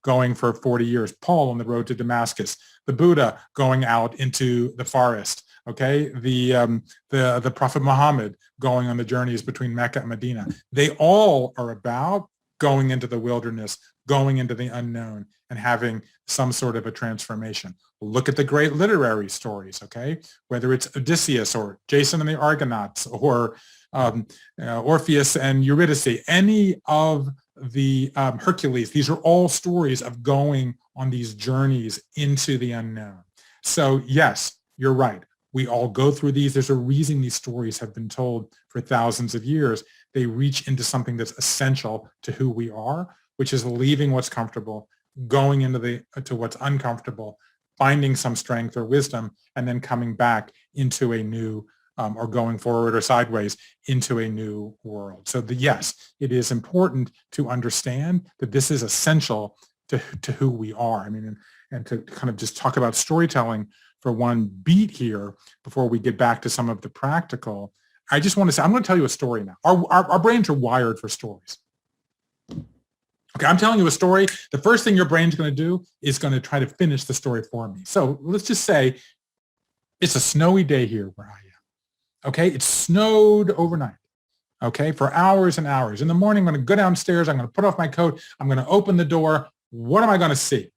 going for 40 years, Paul on the road to Damascus, the Buddha going out into the forest. Okay, the Prophet Muhammad going on the journeys between Mecca and Medina. They all are about going into the wilderness, going into the unknown, and having some sort of a transformation. Look at the great literary stories, okay? Whether it's Odysseus or Jason and the Argonauts or Orpheus and Eurydice, any of the Hercules, these are all stories of going on these journeys into the unknown. So yes, you're right. We all go through these. There's a reason these stories have been told for thousands of years. They reach into something that's essential to who we are, which is leaving what's comfortable, going to what's uncomfortable, finding some strength or wisdom, and then coming back into a new or going forward or sideways into a new world. So yes, it is important to understand that this is essential to who we are. I mean, and to kind of just talk about storytelling for one beat here before we get back to some of the practical, I just want to say, I'm going to tell you a story now. Our brains are wired for stories. Okay, I'm telling you a story. The first thing your brain's going to do is going to try to finish the story for me. So let's just say it's a snowy day here where I am. Okay, it snowed overnight. Okay, for hours and hours. In the morning, I'm going to go downstairs. I'm going to put off my coat. I'm going to open the door. What am I going to see?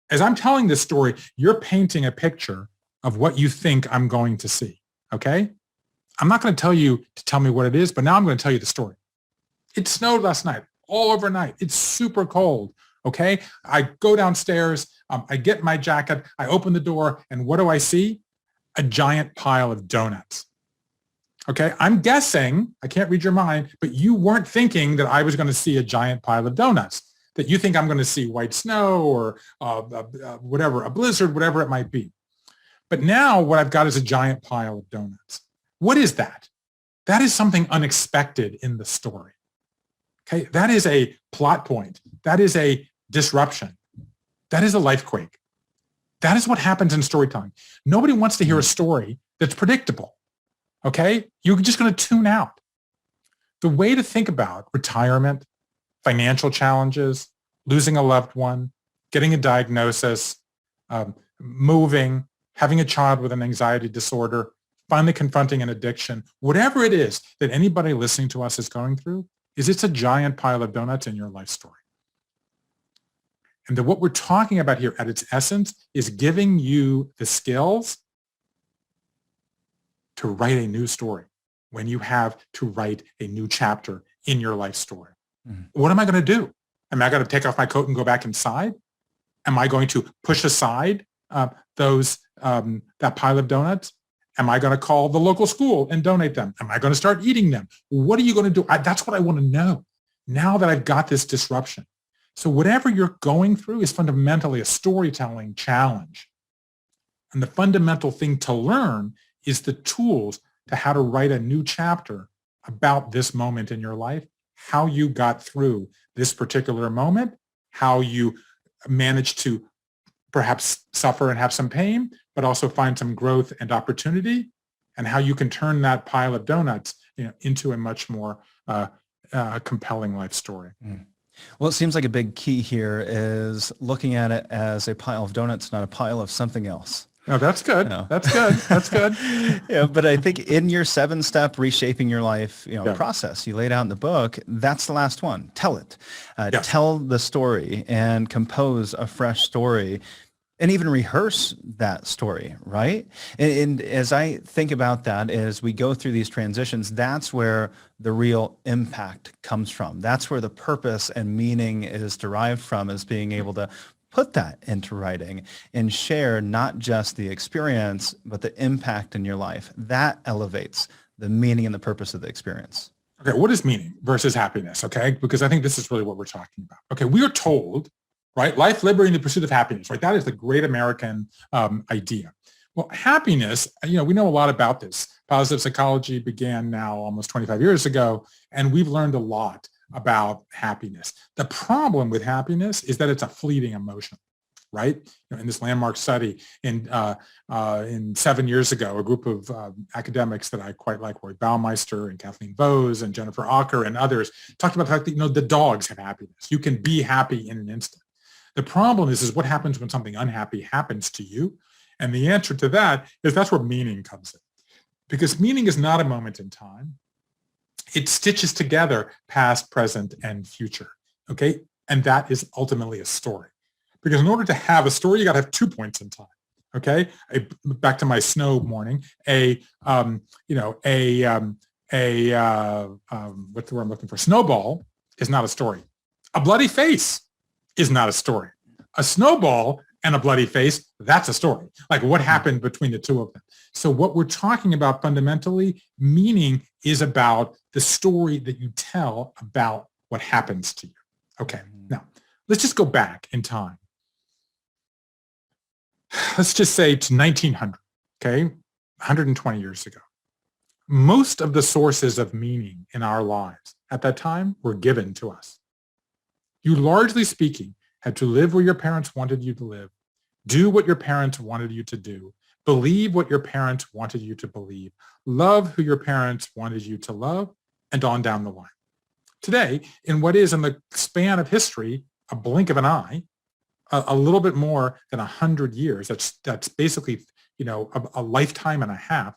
As I'm telling this story, you're painting a picture of what you think I'm going to see. Okay? I'm not going to tell you to tell me what it is, but now I'm going to tell you the story. It snowed last night, all overnight. It's super cold. Okay? I go downstairs. I get my jacket. I open the door. And what do I see? A giant pile of donuts. Okay? I'm guessing, I can't read your mind, but you weren't thinking that I was going to see a giant pile of donuts, that you think I'm going to see white snow or whatever, a blizzard, whatever it might be. But now what I've got is a giant pile of donuts. What is that? That is something unexpected in the story. Okay, that is a plot point. That is a disruption. That is a lifequake. That is what happens in storytelling. Nobody wants to hear a story that's predictable. Okay, you're just going to tune out. The way to think about retirement, financial challenges, losing a loved one, getting a diagnosis, moving, having a child with an anxiety disorder, finally confronting an addiction, whatever it is that anybody listening to us is going through, it's a giant pile of donuts in your life story. And that what we're talking about here at its essence is giving you the skills to write a new story when you have to write a new chapter in your life story. What am I going to do? Am I going to take off my coat and go back inside? Am I going to push aside that pile of donuts? Am I going to call the local school and donate them? Am I going to start eating them? What are you going to do? That's what I want to know now that I've got this disruption. So whatever you're going through is fundamentally a storytelling challenge. And the fundamental thing to learn is the tools to how to write a new chapter about this moment in your life, how you got through this particular moment, how you managed to perhaps suffer and have some pain, but also find some growth and opportunity, and how you can turn that pile of donuts into a much more compelling life story. Well, it seems like a big key here is looking at it as a pile of donuts, not a pile of something else. No, that's good. No. That's good. That's good. Yeah, but I think in your 7-step reshaping your life, Yeah. process you laid out in the book, that's the last one. Tell it. Yes. Tell the story and compose a fresh story and even rehearse that story, right? And as I think about that, as we go through these transitions, that's where the real impact comes from. That's where the purpose and meaning is derived from, is being able to put that into writing and share not just the experience, but the impact in your life. That elevates the meaning and the purpose of the experience. Okay, what is meaning versus happiness? Okay, because I think this is really what we're talking about. Okay, we are told, right, life, liberty, and the pursuit of happiness, right? That is the great American idea. Well, happiness, we know a lot about this. Positive psychology began now almost 25 years ago, and we've learned a lot about happiness. The problem with happiness is that it's a fleeting emotion, right? In this landmark study in 7 years ago, a group of academics that I quite like, Roy Baumeister and Kathleen Vose and Jennifer Acker and others, talked about the fact that, the dogs have happiness. You can be happy in an instant. The problem is what happens when something unhappy happens to you? And the answer to that is that's where meaning comes in. Because meaning is not a moment in time. It stitches together past, present, and future, okay? And that is ultimately a story. Because in order to have a story, you got to have 2 points in time, okay? Back to my snow morning, what's the word I'm looking for? Snowball is not a story. A bloody face is not a story. A snowball and a bloody face, that's a story. Like what happened between the two of them. So what we're talking about fundamentally, meaning is about the story that you tell about what happens to you. Okay, now let's just go back in time. Let's just say to 1900, okay, 120 years ago. Most of the sources of meaning in our lives at that time were given to us. You, largely speaking, had to live where your parents wanted you to live, do what your parents wanted you to do, believe what your parents wanted you to believe, love who your parents wanted you to love, and on down the line. Today, in what is in the span of history, a blink of an eye, a little bit more than 100 years, that's basically, a lifetime and a half,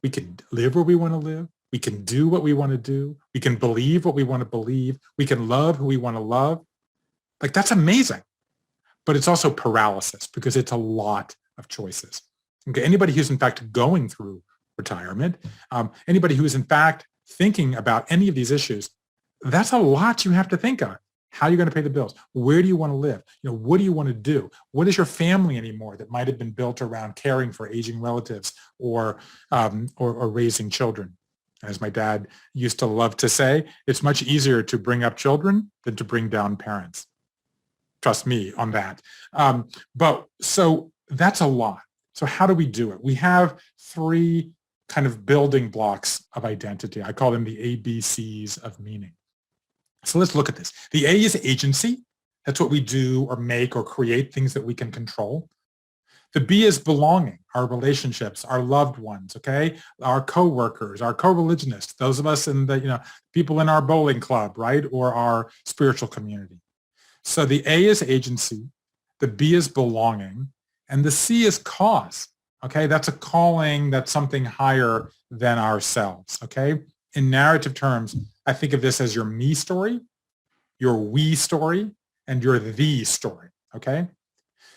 we can live where we want to live, we can do what we want to do, we can believe what we want to believe, we can love who we want to love. Like, that's amazing. But it's also paralysis because it's a lot of choices. Okay, anybody who's in fact going through retirement, anybody who is in fact thinking about any of these issues, that's a lot you have to think of. How are you going to pay the bills? Where do you want to live? What do you want to do? What is your family anymore that might have been built around caring for aging relatives or raising children? As my dad used to love to say, it's much easier to bring up children than to bring down parents. Trust me on that. But so that's a lot. So how do we do it? We have 3 kind of building blocks of identity. I call them the ABCs of meaning. So let's look at this. The A is agency. That's what we do or make or create, things that we can control. The B is belonging, our relationships, our loved ones, okay? Our coworkers, our co-religionists, those of us in the, people in our bowling club, right? Or our spiritual community. So the A is agency, the B is belonging, and the C is cause, okay? That's a calling, that's something higher than ourselves, okay? In narrative terms, I think of this as your me story, your we story, and your the story, okay?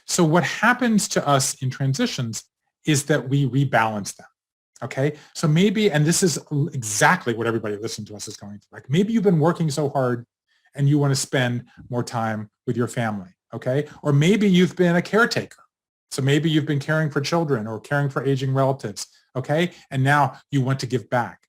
So what happens to us in transitions is that we rebalance them, okay? So maybe, and this is exactly what everybody listening to us is going through, like maybe you've been working so hard and you want to spend more time with your family, okay? Or maybe you've been a caretaker. So maybe you've been caring for children or caring for aging relatives, okay? And now you want to give back.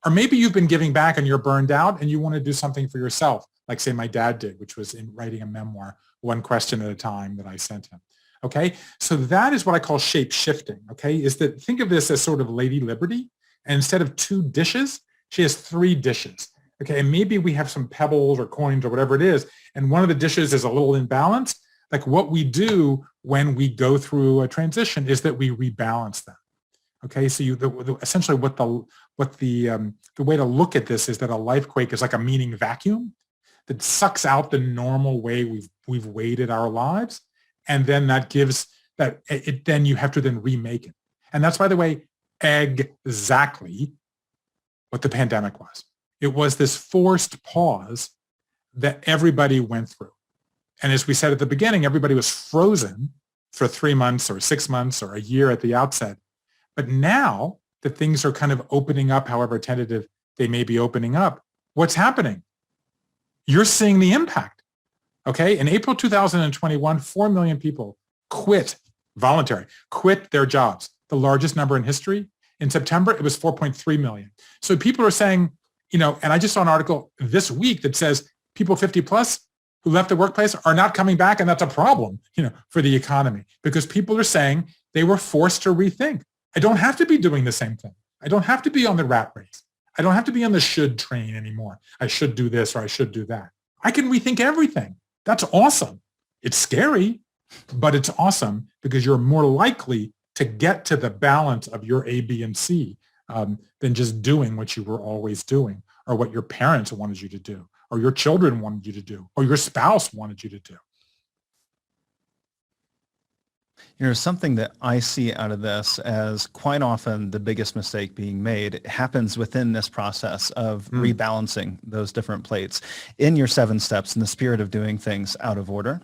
Or maybe you've been giving back and you're burned out and you want to do something for yourself, like say my dad did, which was in writing a memoir, one question at a time that I sent him. Okay, so that is what I call shape shifting. Okay, is that think of this as sort of Lady Liberty, and instead of 2 dishes, she has 3 dishes. Okay, and maybe we have some pebbles or coins or whatever it is, and one of the dishes is a little imbalanced. Like what we do when we go through a transition is that we rebalance them. Okay, so essentially what the way to look at this is that a lifequake is like a meaning vacuum that sucks out the normal way we've weighted our lives, and then that gives that then you have to then remake it. And that's, by the way, exactly what the pandemic was. It was this forced pause that everybody went through. And as we said at the beginning, everybody was frozen for 3 months or 6 months or a year at the outset. But now that things are kind of opening up, however tentative they may be opening up, what's happening? You're seeing the impact. Okay? In April 2021, 4 million people quit their jobs, the largest number in history. In September, it was 4.3 million. So people are saying, and I just saw an article this week that says people 50 plus who left the workplace are not coming back, and that's a problem, for the economy, because people are saying they were forced to rethink. I don't have to be doing the same thing. I don't have to be on the rat race. I don't have to be on the should train anymore. I should do this or I should do that. I can rethink everything. That's awesome. It's scary, but it's awesome because you're more likely to get to the balance of your A, B, and C than just doing what you were always doing, or what your parents wanted you to do, or your children wanted you to do, or your spouse wanted you to do. Something that I see out of this as quite often the biggest mistake being made happens within this process of rebalancing those different plates. In your 7 steps, in the spirit of doing things out of order,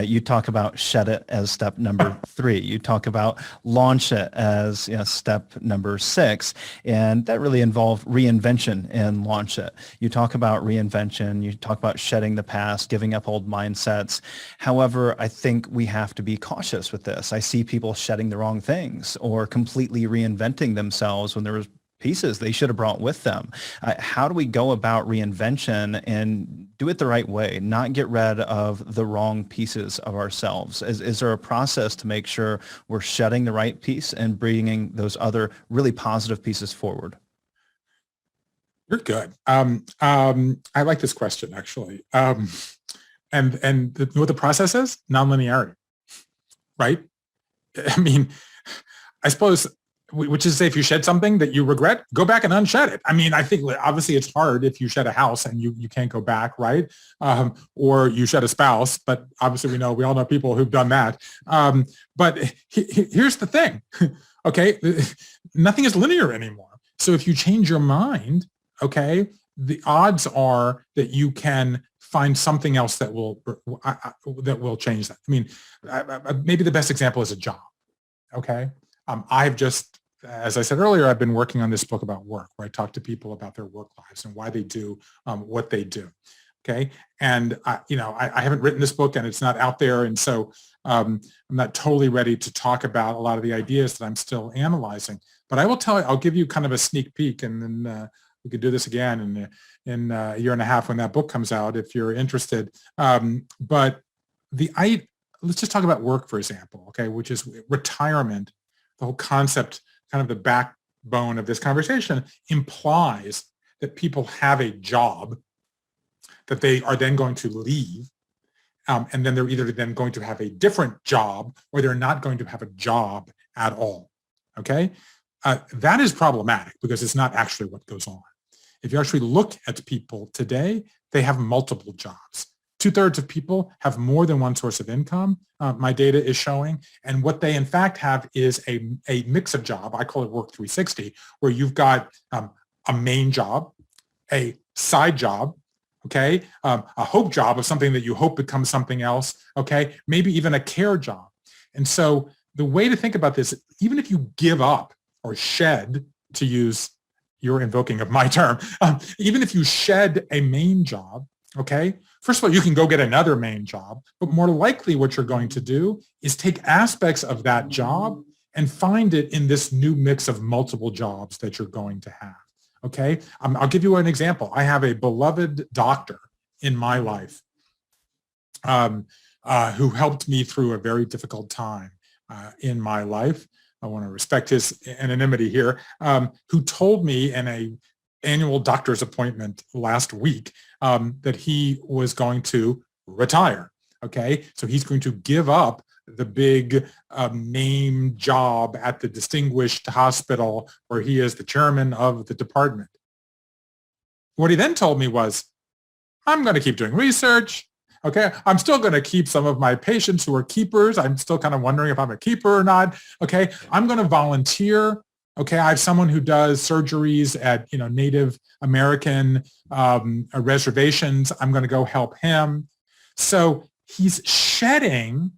you talk about shed it as step number 3. You talk about launch it as step number 6, and that really involved reinvention and launch it. You talk about reinvention, you talk about shedding the past, giving up old mindsets. However, I think we have to be cautious with this. I see people shedding the wrong things or completely reinventing themselves when there was pieces they should have brought with them. How do we go about reinvention and do it the right way, not get rid of the wrong pieces of ourselves? Is there a process to make sure we're shedding the right piece and bringing those other really positive pieces forward? You're good. I like this question, actually. What the process is? Nonlinearity, right? I mean, I suppose, which is to say, if you shed something that you regret, go back and unshed it. I mean, I think obviously it's hard if you shed a house and you can't go back, right? Or you shed a spouse, but obviously we all know people who've done that. But here's the thing, okay? Nothing is linear anymore. So if you change your mind, okay, the odds are that you can find something else that will change that. I mean, maybe the best example is a job. Okay, I've just, as I said earlier, I've been working on this book about work, where I talk to people about their work lives and why they do what they do. Okay, and I haven't written this book and it's not out there, and so I'm not totally ready to talk about a lot of the ideas that I'm still analyzing. But I will I'll give you kind of a sneak peek, and then we could do this again in a year and a half when that book comes out, if you're interested. But let's just talk about work, for example, okay, which is retirement. The whole concept, kind of the backbone of this conversation, implies that people have a job that they are then going to leave, and then they're either then going to have a different job or they're not going to have a job at all, okay? That is problematic because it's not actually what goes on. If you actually look at people today, they have multiple jobs. 2/3 of people have more than one source of income, my data is showing. And what they in fact have is a mix of job. I call it Work 360, where you've got a main job, a side job, okay, a hope job of something that you hope becomes something else, okay, maybe even a care job. And so the way to think about this, even if you give up or shed, to use your invoking of my term, even if you shed a main job, okay, first of all, you can go get another main job, but more likely what you're going to do is take aspects of that job and find it in this new mix of multiple jobs that you're going to have, okay? I'll give you an example. I have a beloved doctor in my life who helped me through a very difficult time in my life. I want to respect his anonymity here, who told me in a annual doctor's appointment last week that he was going to retire, okay? So he's going to give up the big name job at the distinguished hospital where he is the chairman of the department. What he then told me was, I'm going to keep doing research. Okay. I'm still going to keep some of my patients who are keepers. I'm still kind of wondering if I'm a keeper or not. Okay. I'm going to volunteer. Okay. I have someone who does surgeries at, Native American reservations. I'm going to go help him. So he's shedding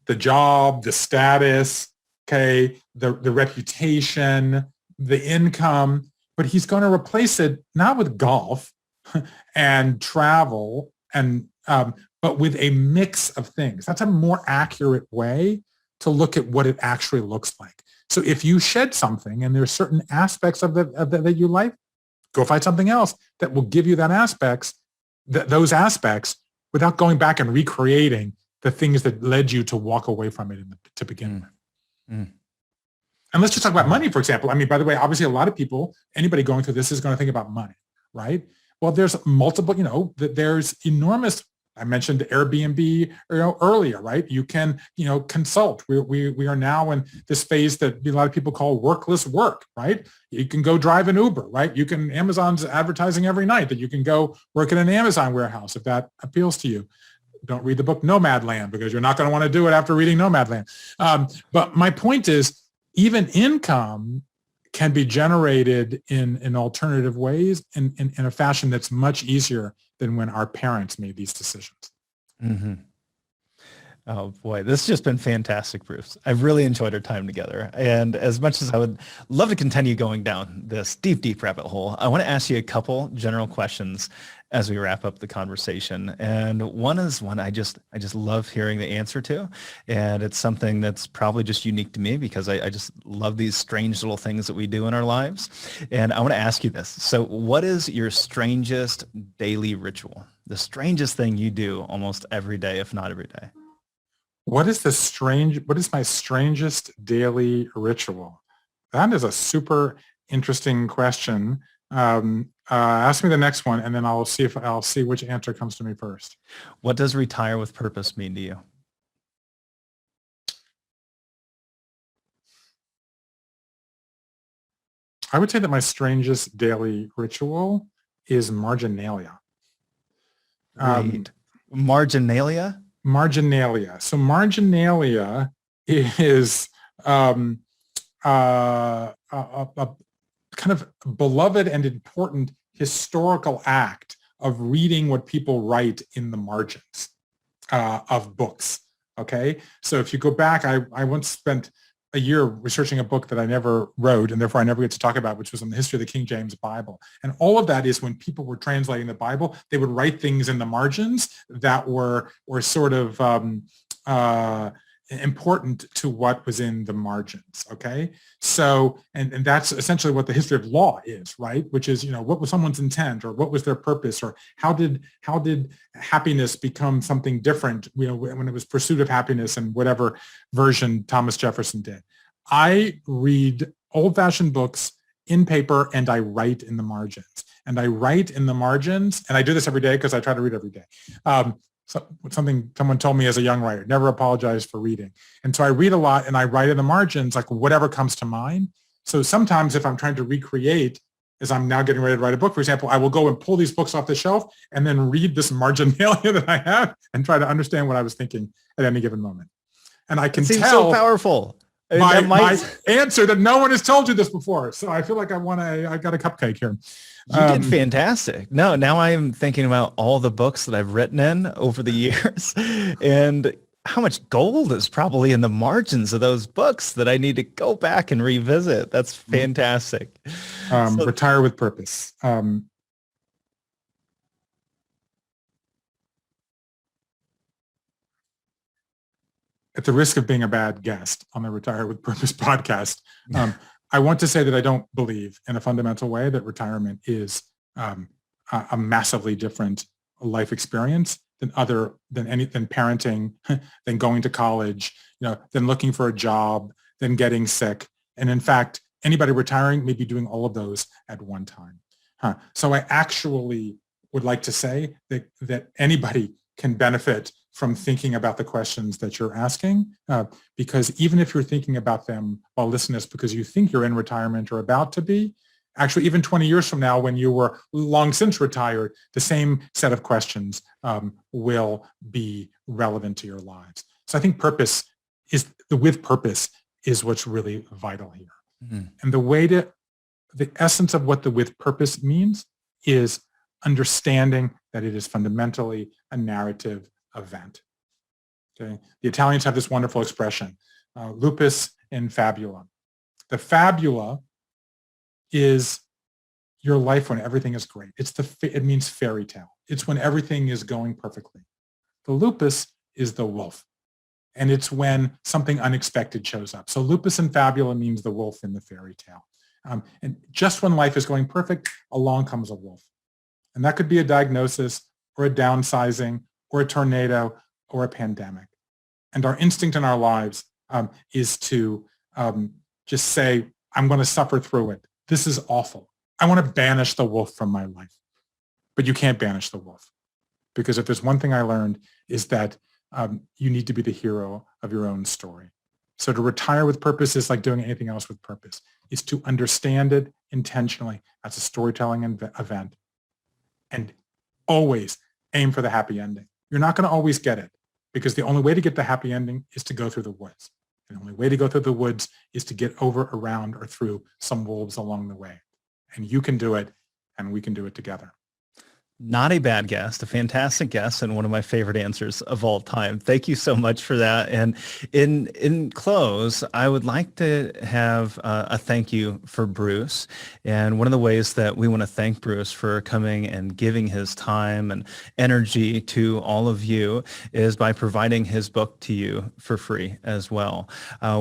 the job, the status, okay, the reputation, the income, but he's going to replace it not with golf and travel but with a mix of things. That's a more accurate way to look at what it actually looks like. So if you shed something and there's certain aspects of that you like, go find something else that will give you those aspects without going back and recreating the things that led you to walk away from it to begin with. Mm. And let's just talk about money, for example. I mean, by the way, obviously a lot of people, anybody going through this is going to think about money, right? Well, there's multiple, there's enormous, I mentioned Airbnb earlier, right? You can, consult. We are now in this phase that a lot of people call workless work, right? You can go drive an Uber, right? Amazon's advertising every night that you can go work in an Amazon warehouse if that appeals to you. Don't read the book Nomadland because you're not going to want to do it after reading Nomadland. But my point is, even income can be generated in alternative ways in a fashion that's much easier than when our parents made these decisions. Mm-hmm. Oh boy, this has just been fantastic, Bruce. I've really enjoyed our time together. And as much as I would love to continue going down this deep, deep rabbit hole, I want to ask you a couple general questions as we wrap up the conversation. And one is one I just love hearing the answer to. And it's something that's probably just unique to me because I just love these strange little things that we do in our lives. And I want to ask you this. So what is your strangest daily ritual? The strangest thing you do almost every day, if not every day? What is my strangest daily ritual? That is a super interesting question. Ask me the next one, and then I'll see which answer comes to me first. What does retire with purpose mean to you? I would say that my strangest daily ritual is marginalia. Marginalia? Marginalia. So marginalia is a kind of beloved and important historical act of reading what people write in the margins of books. Okay. So if you go back, I once spent a year researching a book that I never wrote and therefore I never get to talk about, which was on the history of the King James Bible. And all of that is when people were translating the Bible, they would write things in the margins that were sort of important to what was in the margins. Okay. So, and that's essentially what the history of law is, right? Which is, what was someone's intent or what was their purpose or how did happiness become something different, when it was pursuit of happiness and whatever version Thomas Jefferson did. I read old-fashioned books in paper and I write in the margins. And I write in the margins, and I do this every day because I try to read every day. Something someone told me as a young writer, never apologize for reading. And so I read a lot and I write in the margins, like whatever comes to mind. So sometimes if I'm trying to recreate, as I'm now getting ready to write a book, for example, I will go and pull these books off the shelf and then read this marginalia that I have and try to understand what I was thinking at any given moment. And I can tell so powerful. My answer that no one has told you this before. So I feel like I got a cupcake here. You did fantastic. No, now I am thinking about all the books that I've written in over the years and how much gold is probably in the margins of those books that I need to go back and revisit. That's fantastic. Retire with purpose. At the risk of being a bad guest on the Retire with Purpose podcast, I want to say that I don't believe in a fundamental way that retirement is a massively different life experience than parenting, than going to college, than looking for a job, than getting sick. And in fact, anybody retiring may be doing all of those at one time. So I actually would like to say that anybody can benefit from thinking about the questions that you're asking, because even if you're thinking about them while listening to this because you think you're in retirement or about to be, Actually, even 20 years from now, when you were long since retired, the same set of questions will be relevant to your lives. So I think with purpose is what's really vital here. Mm-hmm. And the essence of what the with purpose means is understanding that it is fundamentally a narrative event. Okay? The Italians have this wonderful expression, lupus in fabula. The fabula is your life when everything is great. It means fairy tale. It's when everything is going perfectly. The lupus is the wolf. And it's when something unexpected shows up. So lupus and fabula means the wolf in the fairy tale. And just when life is going perfect, along comes a wolf. And that could be a diagnosis or a downsizing or a tornado or a pandemic. And our instinct in our lives is to just say, I'm going to suffer through it. This is awful. I want to banish the wolf from my life. But you can't banish the wolf. Because if there's one thing I learned is that you need to be the hero of your own story. So to retire with purpose is like doing anything else with purpose. Is to understand it intentionally as a storytelling event and always aim for the happy ending. You're not going to always get it because the only way to get the happy ending is to go through the woods. And the only way to go through the woods is to get over, around, or through some wolves along the way. And you can do it, and we can do it together. Not a bad guess, a fantastic guess, and one of my favorite answers of all time. Thank you so much for that. And in close, I would like to have a thank you for Bruce. And one of the ways that we want to thank Bruce for coming and giving his time and energy to all of you is by providing his book to you for free as well.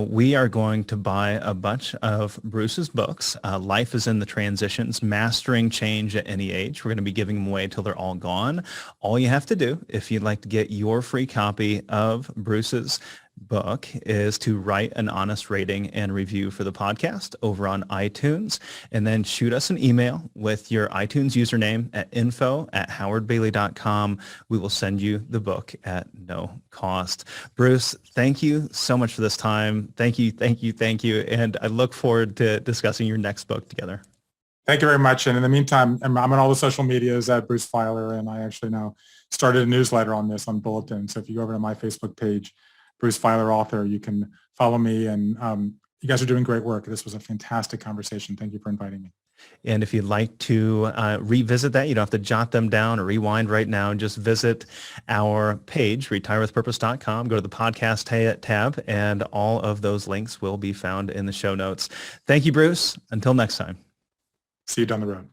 We are going to buy a bunch of Bruce's books. Life is in the Transitions, Mastering Change at Any Age. We're going to be giving them away until they're all gone. All you have to do, if you'd like to get your free copy of Bruce's book, is to write an honest rating and review for the podcast over on iTunes, and then shoot us an email with your iTunes username at info@howardbailey.com. We will send you the book at no cost. Bruce, thank you so much for this time. Thank you. And I look forward to discussing your next book together. Thank you very much. And in the meantime, I'm on all the social medias at Bruce Feiler, and I actually now started a newsletter on this on Bulletin. So if you go over to my Facebook page, Bruce Feiler Author, you can follow me. And you guys are doing great work. This was a fantastic conversation. Thank you for inviting me. And if you'd like to revisit that, you don't have to jot them down or rewind right now. Just visit our page, retirewithpurpose.com. Go to the podcast tab, and all of those links will be found in the show notes. Thank you, Bruce. Until next time. See you down the road.